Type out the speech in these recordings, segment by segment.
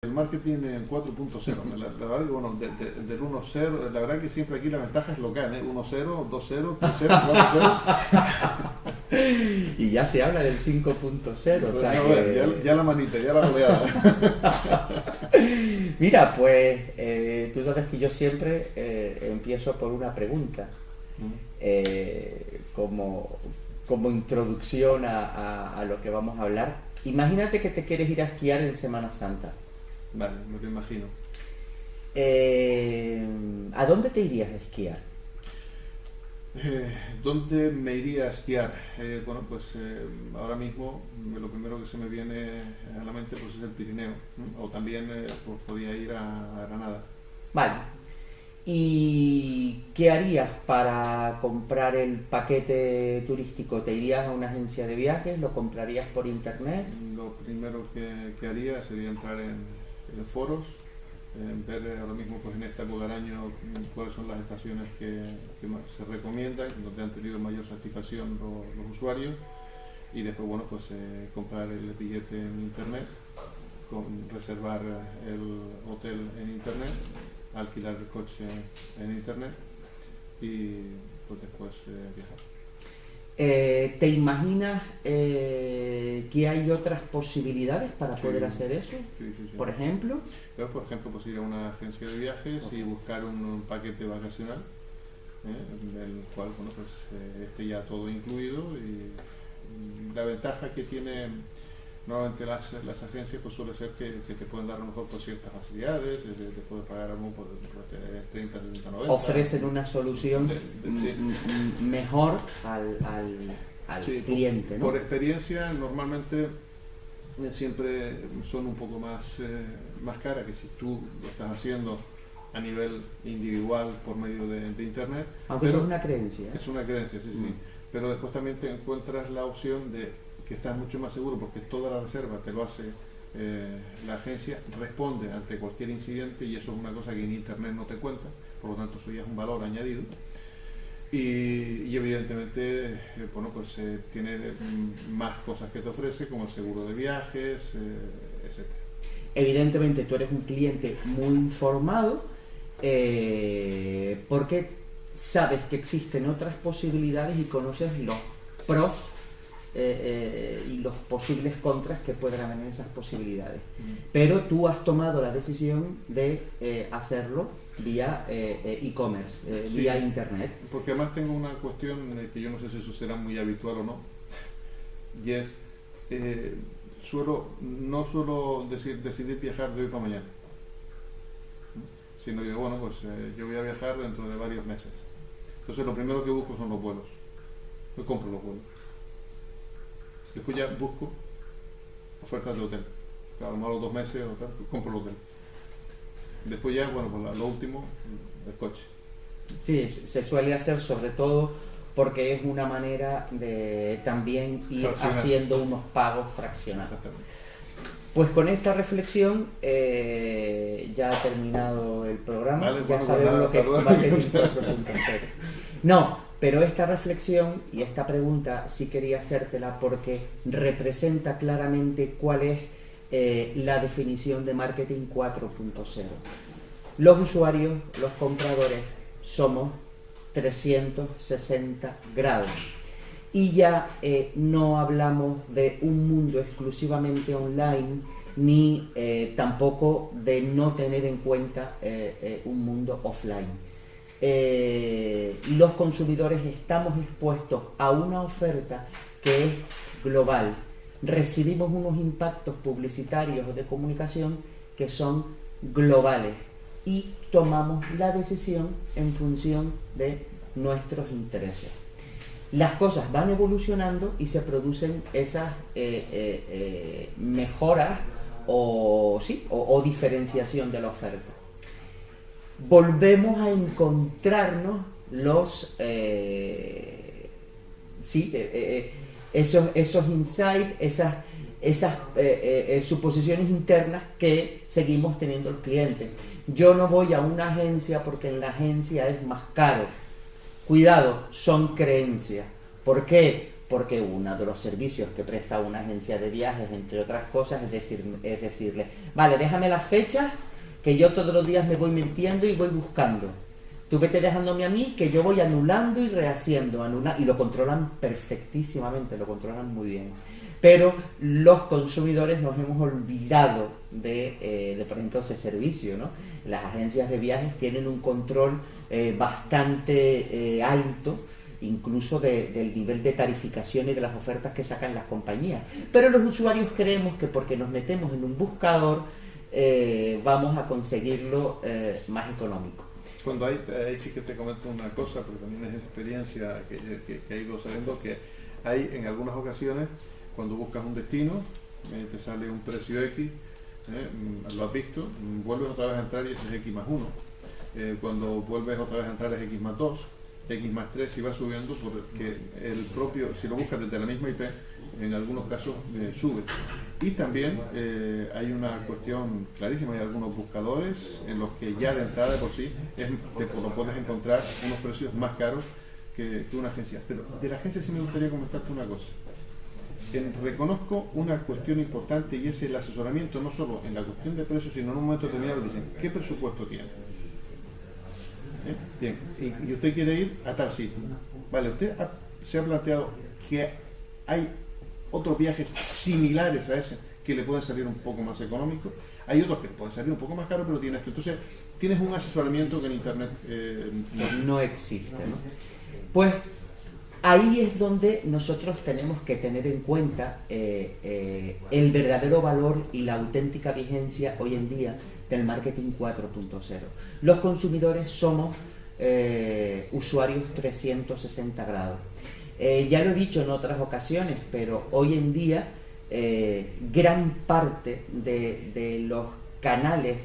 El marketing en 4.0, la verdad que bueno, del 1.0, la verdad que siempre aquí la ventaja es local, 1.0, 2.0, 3.0, 4.0. Y ya se habla del 5.0, o sea No, que... bueno, ya la manita, ya la goleada. Mira, pues tú sabes que yo siempre empiezo por una pregunta, como introducción a lo que vamos a hablar. Imagínate que te quieres ir a esquiar en Semana Santa. Vale, me lo imagino. ¿A dónde te irías a esquiar? ¿Dónde me iría a esquiar? Bueno, pues ahora mismo lo primero que se me viene a la mente pues es el Pirineo, ¿no? O también pues, podía ir a Granada. Vale. ¿Y qué harías para comprar el paquete turístico? ¿Te irías a una agencia de viajes? ¿Lo comprarías por internet? Lo primero que haría sería entrar en foros, ver ahora mismo pues en esta época del año cuáles son las estaciones que más se recomiendan, donde han tenido mayor satisfacción los usuarios, y después bueno pues comprar el billete en internet, reservar el hotel en internet, alquilar el coche en internet y pues después viajar. ¿Te imaginas que hay otras posibilidad para poder hacer eso? Sí. Por ejemplo, Por ejemplo, pues ir a una agencia de viajes y buscar un paquete vacacional, del cual bueno, pues, esté ya todo incluido, y la ventaja que tiene normalmente las agencias pues suele ser que te pueden dar a lo mejor por ciertas facilidades, te puedes pagar algo por 30, 70, 90. ofrecen una solución mejor al Sí, cliente, ¿no? Por experiencia, normalmente siempre son un poco más caras que si tú lo estás haciendo a nivel individual por medio de internet. Aunque eso es una creencia. Es una creencia, sí. Pero después también te encuentras la opción de que estás mucho más seguro porque toda la reserva te lo hace la agencia, responde ante cualquier incidente, y eso es una cosa que en internet no te cuenta, por lo tanto eso ya es un valor añadido. Y evidentemente bueno, pues tiene más cosas que te ofrece, como el seguro de viajes, etc. Evidentemente tú eres un cliente muy informado porque sabes que existen otras posibilidades y conoces los pros y los posibles contras que puedan haber en esas posibilidades. Pero tú has tomado la decisión de hacerlo vía e-commerce, Sí, vía internet. Porque además tengo una cuestión que yo no sé si eso será muy habitual o no, y es, no suelo decidir viajar de hoy para mañana, sino que bueno, pues yo voy a viajar dentro de varios meses. Entonces lo primero que busco son los vuelos. Yo compro los vuelos. Después ya busco ofertas de hotel. Claro, a lo mejor los 2 meses o tal, compro el hotel. Después ya, bueno, pues lo último, el coche. Sí, se suele hacer sobre todo porque es una manera de también ir haciendo unos pagos fraccionados. Exactamente. Pues con esta reflexión ya ha terminado el programa, Vale, ya bueno, sabemos lo que pues va a tener 4.0. No, pero esta reflexión y esta pregunta sí quería hacértela porque representa claramente cuál es la definición de marketing 4.0. Los usuarios, los compradores, somos 360 grados. Y ya no hablamos de un mundo exclusivamente online, ni tampoco de no tener en cuenta un mundo offline. Los consumidores estamos expuestos a una oferta que es global. Recibimos unos impactos publicitarios o de comunicación que son globales y tomamos la decisión en función de nuestros intereses. Las cosas van evolucionando y se producen esas mejoras o diferenciación de la oferta. Volvemos a encontrarnos esos insights, esas suposiciones internas que seguimos teniendo el cliente. Yo no voy a una agencia porque en la agencia es más caro. Cuidado, son creencias. ¿Por qué? porque uno de los servicios que presta una agencia de viajes, entre otras cosas, es decirle, vale, déjame las fechas, que yo todos los días me voy mintiendo y voy buscando. Tú vete dejándome a mí, que yo voy anulando y rehaciendo, y lo controlan perfectísimamente, lo controlan muy bien. Pero los consumidores nos hemos olvidado de por ejemplo, ese servicio, ¿no? Las agencias de viajes tienen un control bastante alto, incluso del nivel de tarificación y de las ofertas que sacan las compañías. Pero los usuarios creemos que porque nos metemos en un buscador vamos a conseguirlo más económico. Cuando ahí sí que te comento una cosa, porque también es experiencia que he ido sabiendo, que hay en algunas ocasiones, cuando buscas un destino, te sale un precio X, lo has visto, vuelves otra vez a entrar y ese es X más 1. Cuando vuelves otra vez a entrar es X más 2, X más 3, y va subiendo porque el propio, si lo buscas desde la misma IP, en algunos casos sube. Y también hay una cuestión clarísima, hay algunos buscadores en los que ya de entrada de por sí te lo puedes encontrar unos precios más caros que una agencia. Pero de la agencia sí me gustaría comentarte una cosa. Reconozco una cuestión importante, y es el asesoramiento, no solo en la cuestión de precios, sino en un momento determinado dicen, ¿qué presupuesto tiene? Bien, y usted quiere ir a tal sitio. Vale, usted se ha planteado que hay otros viajes similares a ese que le pueden salir un poco más económicos. Hay otros que le pueden salir un poco más caros, pero tiene esto. Entonces, tienes un asesoramiento que en Internet no existe, ¿no? Pues ahí es donde nosotros tenemos que tener en cuenta el verdadero valor y la auténtica vigencia hoy en día del marketing 4.0. Los consumidores somos usuarios 360 grados. Ya lo he dicho en otras ocasiones, pero hoy en día gran parte de los canales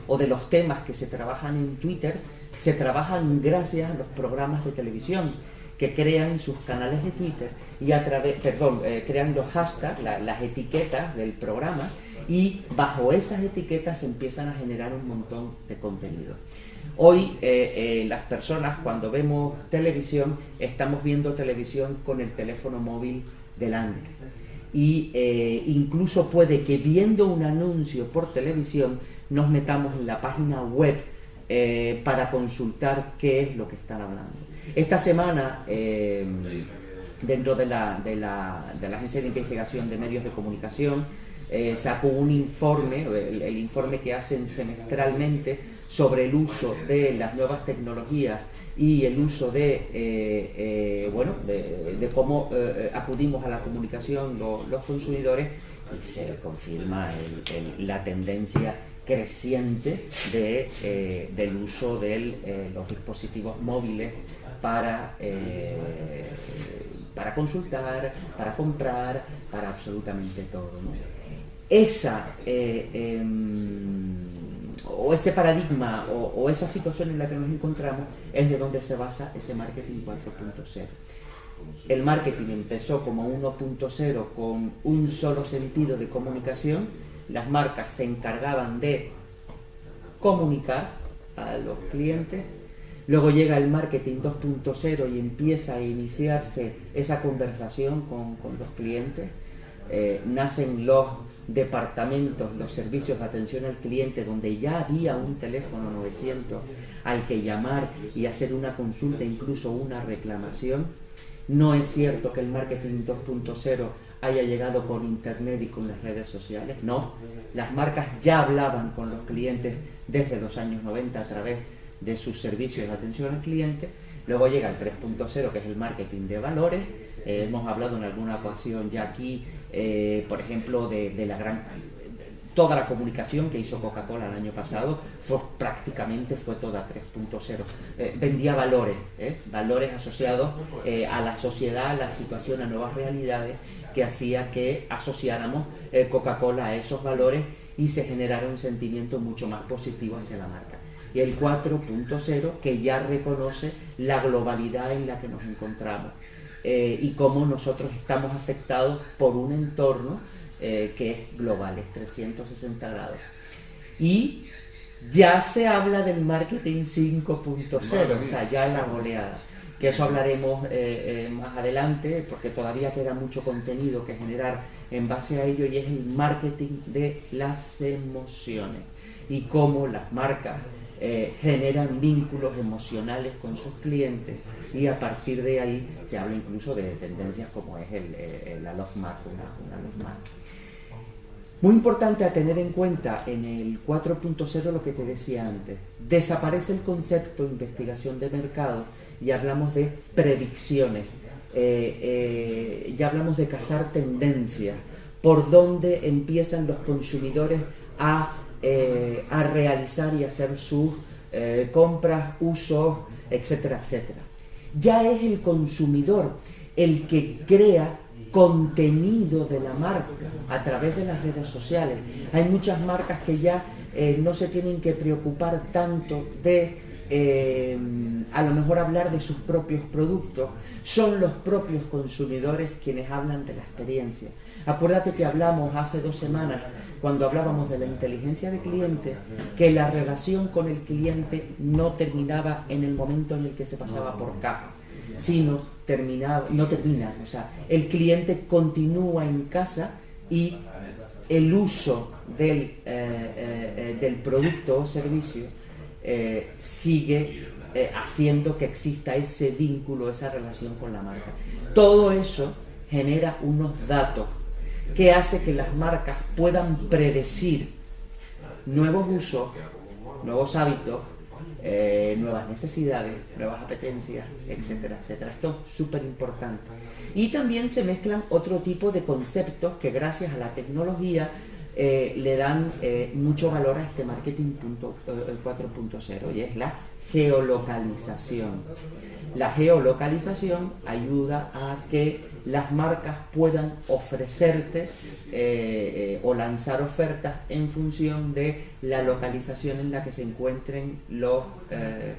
o de los temas que se trabajan en Twitter se trabajan gracias a los programas de televisión que crean sus canales de Twitter y crean los hashtags, las etiquetas del programa, y bajo esas etiquetas se empiezan a generar un montón de contenido. Hoy las personas, cuando vemos televisión, estamos viendo televisión con el teléfono móvil delante, y incluso puede que viendo un anuncio por televisión nos metamos en la página web para consultar qué es lo que están hablando. Esta semana, dentro de la Agencia de Investigación de Medios de Comunicación, sacó un informe, el informe que hacen semestralmente sobre el uso de las nuevas tecnologías y el uso de cómo acudimos a la comunicación los consumidores, y se confirma la tendencia creciente del uso de los dispositivos móviles para consultar, para comprar, para absolutamente todo, ¿no? Ese paradigma o esa situación en la que nos encontramos es de donde se basa ese marketing 4.0. El marketing empezó como 1.0 con un solo sentido de comunicación. Las marcas se encargaban de comunicar a los clientes. Luego llega el marketing 2.0 y empieza a iniciarse esa conversación con los clientes. Nacen los departamentos, los servicios de atención al cliente, donde ya había un teléfono 900 al que llamar y hacer una consulta, incluso una reclamación. No es cierto que el marketing 2.0 haya llegado con Internet y con las redes sociales, no. Las marcas ya hablaban con los clientes desde los años 90 a través de sus servicios de atención al cliente. Luego llega el 3.0, que es el marketing de valores. Hemos hablado en alguna ocasión ya aquí, por ejemplo, toda la comunicación que hizo Coca-Cola el año pasado prácticamente fue toda 3.0. Vendía valores, valores asociados a la sociedad, a la situación, a nuevas realidades, que hacía que asociáramos Coca-Cola a esos valores y se generara un sentimiento mucho más positivo hacia la marca. Y el 4.0, que ya reconoce la globalidad en la que nos encontramos y cómo nosotros estamos afectados por un entorno que es global, es 360 grados. Y ya se habla del marketing 5.0, o sea, ya la goleada. que eso hablaremos más adelante, porque todavía queda mucho contenido que generar en base a ello, y es el marketing de las emociones y cómo las marcas generan vínculos emocionales con sus clientes, y a partir de ahí se habla incluso de tendencias como es la Love Mark, una Love Mark. Muy importante a tener en cuenta en el 4.0 lo que te decía antes. Desaparece el concepto de investigación de mercado y hablamos de predicciones. Ya hablamos de cazar tendencias, por dónde empiezan los consumidores a realizar y hacer sus compras, usos, etcétera, etcétera. Ya es el consumidor el que crea contenido de la marca a través de las redes sociales. Hay muchas marcas que ya no se tienen que preocupar tanto de a lo mejor hablar de sus propios productos. Son los propios consumidores quienes hablan de la experiencia. Acuérdate que hablamos hace 2 semanas, cuando hablábamos de la inteligencia de cliente, que la relación con el cliente no terminaba en el momento en el que se pasaba por caja, sino o sea, el cliente continúa en casa y el uso del producto o servicio sigue haciendo que exista ese vínculo, esa relación con la marca. Todo eso genera unos datos que hace que las marcas puedan predecir nuevos usos, nuevos hábitos, nuevas necesidades, nuevas apetencias, etcétera, etcétera. Esto es súper importante. Y también se mezclan otro tipo de conceptos que gracias a la tecnología le dan mucho valor a este marketing 4.0, y es la geolocalización. La geolocalización ayuda a que las marcas puedan ofrecerte o lanzar ofertas en función de la localización en la que se encuentren los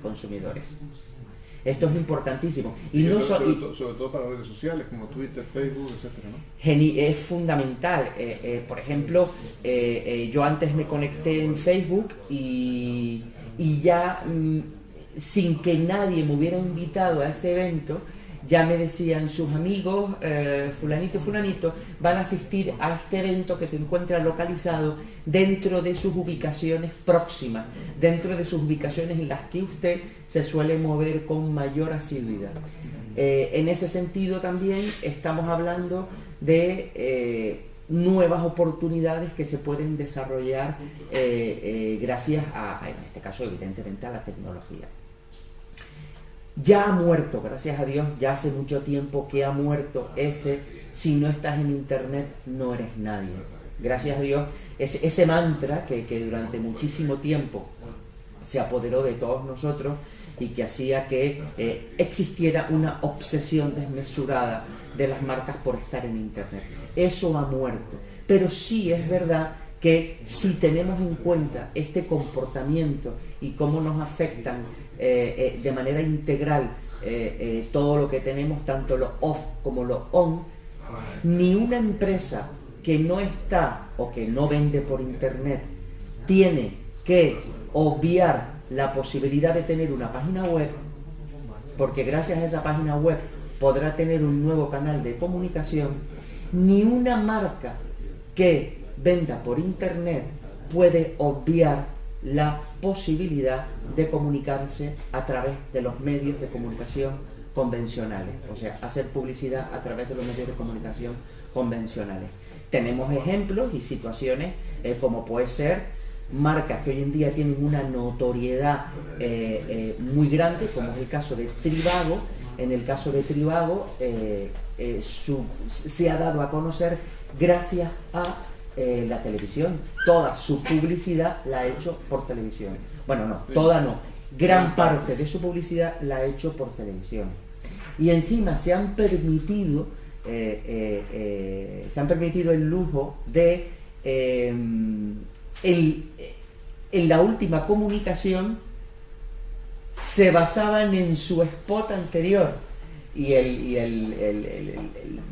consumidores. Esto es importantísimo. Y no sobre todo para redes sociales como Twitter, Facebook, etcétera, ¿no? Es fundamental. Por ejemplo, yo antes me conecté en Facebook y ya sin que nadie me hubiera invitado a ese evento, ya me decían sus amigos, fulanito, van a asistir a este evento que se encuentra localizado dentro de sus ubicaciones próximas, dentro de sus ubicaciones en las que usted se suele mover con mayor asiduidad. En ese sentido también estamos hablando de nuevas oportunidades que se pueden desarrollar gracias a, en este caso, evidentemente, a la tecnología. Ya ha muerto, gracias a Dios, ya hace mucho tiempo que ha muerto ese si no estás en internet no eres nadie. Gracias a Dios, ese mantra que durante muchísimo tiempo se apoderó de todos nosotros y que hacía que existiera una obsesión desmesurada de las marcas por estar en internet. Eso ha muerto, pero sí es verdad que si tenemos en cuenta este comportamiento y cómo nos afectan de manera integral todo lo que tenemos, tanto lo off como lo on, ni una empresa que no está o que no vende por internet tiene que obviar la posibilidad de tener una página web, porque gracias a esa página web podrá tener un nuevo canal de comunicación. Ni una marca que venda por internet puede obviar la posibilidad de comunicarse a través de los medios de comunicación convencionales, o sea, hacer publicidad a través de los medios de comunicación convencionales. Tenemos ejemplos y situaciones como puede ser marcas que hoy en día tienen una notoriedad muy grande, como es el caso de Trivago. En el caso de Trivago se ha dado a conocer gracias a la televisión. Toda su publicidad la ha hecho por televisión. Bueno, no, toda no. Gran parte de su publicidad la ha hecho por televisión. Y encima se han permitido el lujo de en la última comunicación se basaban en su spot anterior, y el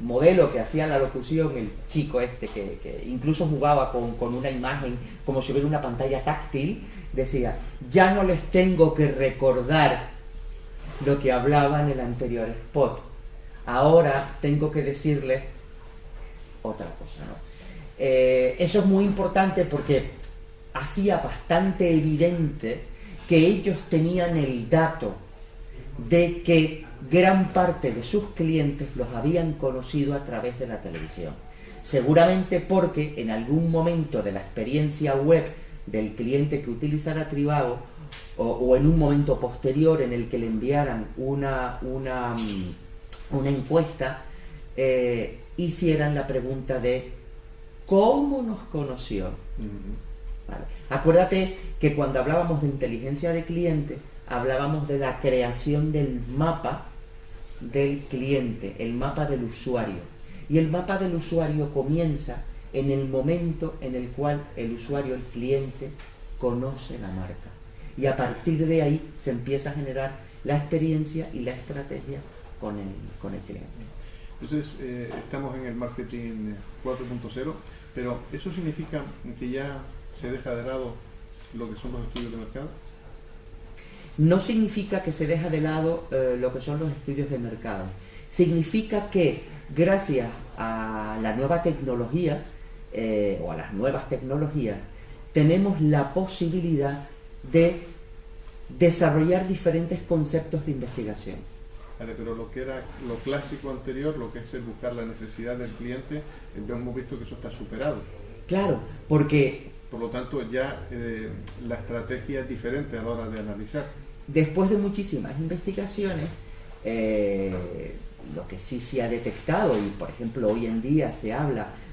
modelo que hacía la locución, el chico este que incluso jugaba con una imagen como si hubiera una pantalla táctil, decía: ya no les tengo que recordar lo que hablaba en el anterior spot. Ahora tengo que decirles otra cosa, ¿no? Eso es muy importante porque hacía bastante evidente que ellos tenían el dato de que gran parte de sus clientes los habían conocido a través de la televisión. Seguramente porque en algún momento de la experiencia web del cliente que utilizara Trivago o en un momento posterior en el que le enviaran una encuesta, hicieran la pregunta de ¿cómo nos conoció? Vale. Acuérdate que cuando hablábamos de inteligencia de cliente, hablábamos de la creación del mapa del cliente, el mapa del usuario. Y el mapa del usuario comienza en el momento en el cual el usuario, el cliente, conoce la marca. Y a partir de ahí se empieza a generar la experiencia y la estrategia con el cliente. Entonces, estamos en el marketing 4.0, pero ¿eso significa que ya se deja de lado lo que son los estudios de mercado? No significa que se deja de lado lo que son los estudios de mercado. Significa que gracias a la nueva tecnología o a las nuevas tecnologías tenemos la posibilidad de desarrollar diferentes conceptos de investigación. Vale, pero lo que era lo clásico anterior, lo que es el buscar la necesidad del cliente, hemos visto que eso está superado. Claro, porque por lo tanto ya la estrategia es diferente a la hora de analizar. Después de muchísimas investigaciones, lo que sí se ha detectado, y por ejemplo hoy en día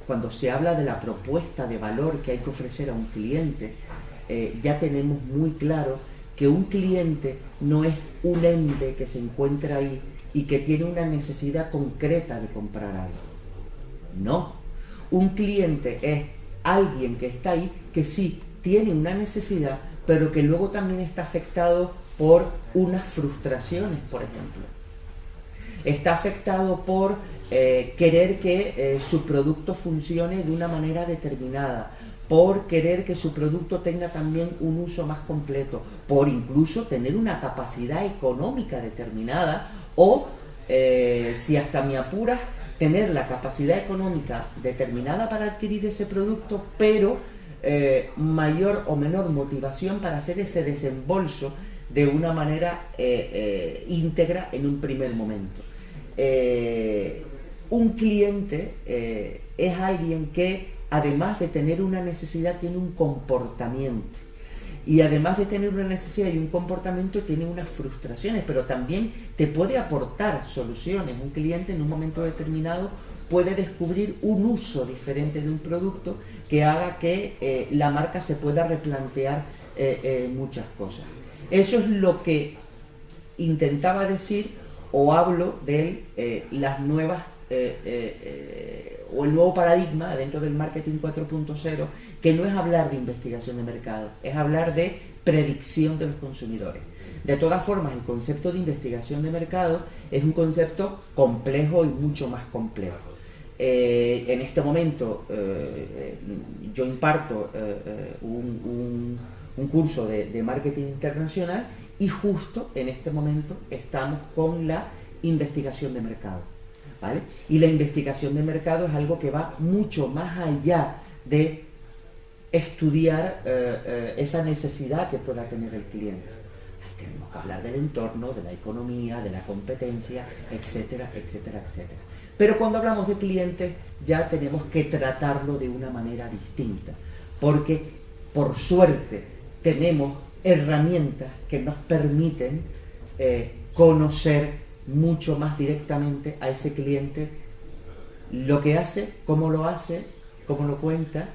cuando se habla de la propuesta de valor que hay que ofrecer a un cliente, ya tenemos muy claro que un cliente no es un ente que se encuentra ahí y que tiene una necesidad concreta de comprar algo. No, un cliente es alguien que está ahí que sí tiene una necesidad, pero que luego también está afectado por unas frustraciones, por ejemplo. Está afectado por querer que su producto funcione de una manera determinada, por querer que su producto tenga también un uso más completo, por incluso tener una capacidad económica determinada o, si hasta me apuras, tener la capacidad económica determinada para adquirir ese producto, pero mayor o menor motivación para hacer ese desembolso de una manera íntegra en un primer momento. Un cliente es alguien que, además de tener una necesidad, tiene un comportamiento. Y además de tener una necesidad y un comportamiento, tiene unas frustraciones, pero también te puede aportar soluciones. Un cliente en un momento determinado puede descubrir un uso diferente de un producto que haga que la marca se pueda replantear muchas cosas. Eso es lo que intentaba decir o hablo de las nuevas o el nuevo paradigma dentro del marketing 4.0, que no es hablar de investigación de mercado, es hablar de predicción de los consumidores. De todas formas, el concepto de investigación de mercado es un concepto complejo y mucho más complejo. En este momento yo imparto un curso de marketing internacional y justo en este momento estamos con la investigación de mercado, ¿vale? Y la investigación de mercado es algo que va mucho más allá de estudiar esa necesidad que pueda tener el cliente. Ahí tenemos que hablar del entorno, de la economía, de la competencia, etcétera, etcétera, etcétera. Pero cuando hablamos de clientes ya tenemos que tratarlo de una manera distinta, porque por suerte tenemos herramientas que nos permiten conocer mucho más directamente a ese cliente, lo que hace, cómo lo cuenta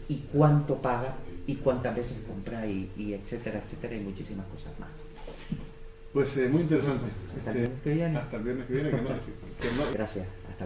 y cuánto paga y cuántas veces compra y etcétera, etcétera, y muchísimas cosas más. Pues muy interesante. Hasta el viernes que viene. Hasta el viernes que viene, que no. Gracias. Hasta